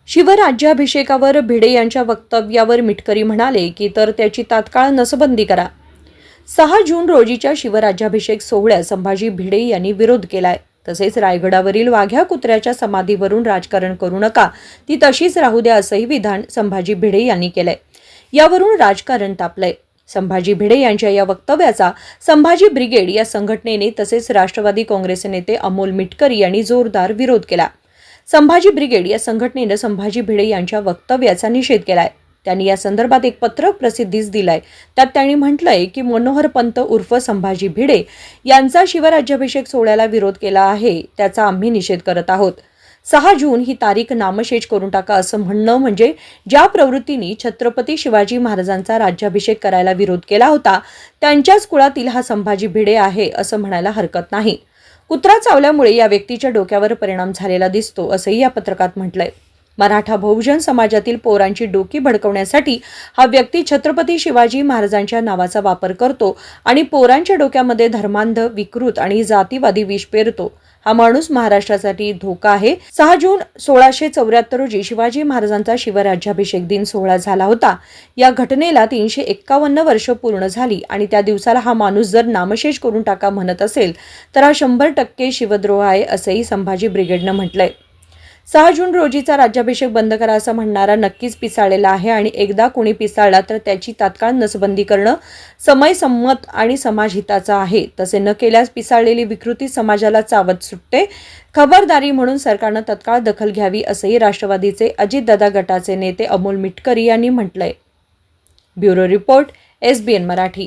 शिवराज्याभिषेकावर भिडे यांच्या वक्तव्यावर मिटकरी म्हणाले की तर त्याची तात्काळ नसबंदी करा। 6 जून रोजीच्या शिवराज्याभिषेक सोहळ्यात संभाजी भिडे यांनी विरोध केलाय। तसेच रायगडावरील वाघ्या कुत्र्याच्या समाधीवरून राजकारण करू नका, ती तशीच राहू द्या असंही विधान संभाजी भिडे यांनी केलंय। यावरून राजकारण तापलंय। संभाजी भिडे यांच्या या वक्तव्याचा संभाजी ब्रिगेड या संघटनेने तसेच राष्ट्रवादी काँग्रेसचे नेते अमोल मिटकरी यांनी जोरदार विरोध केला। संभाजी ब्रिगेड या संघटनेने संभाजी भिडे यांच्या वक्तव्याचा निषेध केलाय। त्यांनी या संदर्भात एक पत्रक प्रसिद्धीस दिलंय। त्यात त्यांनी म्हटलंय की मनोहर पंत उर्फ संभाजी भिडे यांचा शिवराज्याभिषेक सोहळ्याला विरोध केला आहे, त्याचा आम्ही निषेध करत आहोत। 6 जून ही तारीख नामशेष करून टाका असं म्हणणं म्हणजे ज्या प्रवृत्तीने छत्रपती शिवाजी महाराजांचा राज्याभिषेक करायला विरोध केला होता, त्यांच्याच कुळातील हा संभाजी भिडे आहे असं म्हणायला हरकत नाही। कुत्रा चावल्यामुळे या व्यक्तीच्या डोक्यावर परिणाम झालेला दिसतो असंही या पत्रकात म्हटलंय। मराठा बहुजन समाजातील पोरांची डोकी भडकवण्यासाठी हा व्यक्ती छत्रपती शिवाजी महाराजांच्या नावाचा वापर करतो आणि पोरांच्या डोक्यामध्ये धर्मांध, विकृत आणि जातीवादी विष पेरतो। हा माणूस महाराष्ट्रासाठी धोका आहे। 6 जून 1674 रोजी शिवाजी महाराजांचा शिवराज्याभिषेक दिन सोहळा झाला होता। या घटनेला 351 वर्ष पूर्ण झाली आणि त्या दिवसाला हा माणूस जर नामशेष करून टाका म्हणत असेल तर हा 100% शिवद्रोह आहे असंही संभाजी ब्रिगेडनं म्हटलंय। 6 जून रोजीचा राज्याभिषेक बंद करा असं म्हणणारा नक्कीच पिसाळलेला आहे आणि एकदा कोणी पिसाळला तर त्याची तात्काळ नसबंदी करणं समयसंमत आणि समाजहिताचं आहे। तसे न केल्यास पिसाळलेली विकृती समाजाला चावत सुटते। खबरदारी म्हणून सरकारनं तत्काळ दखल घ्यावी असंही राष्ट्रवादीचे अजितदादा गटाचे नेते अमोल मिटकरी यांनी म्हटलंय। Bureau report, SBN Marathi.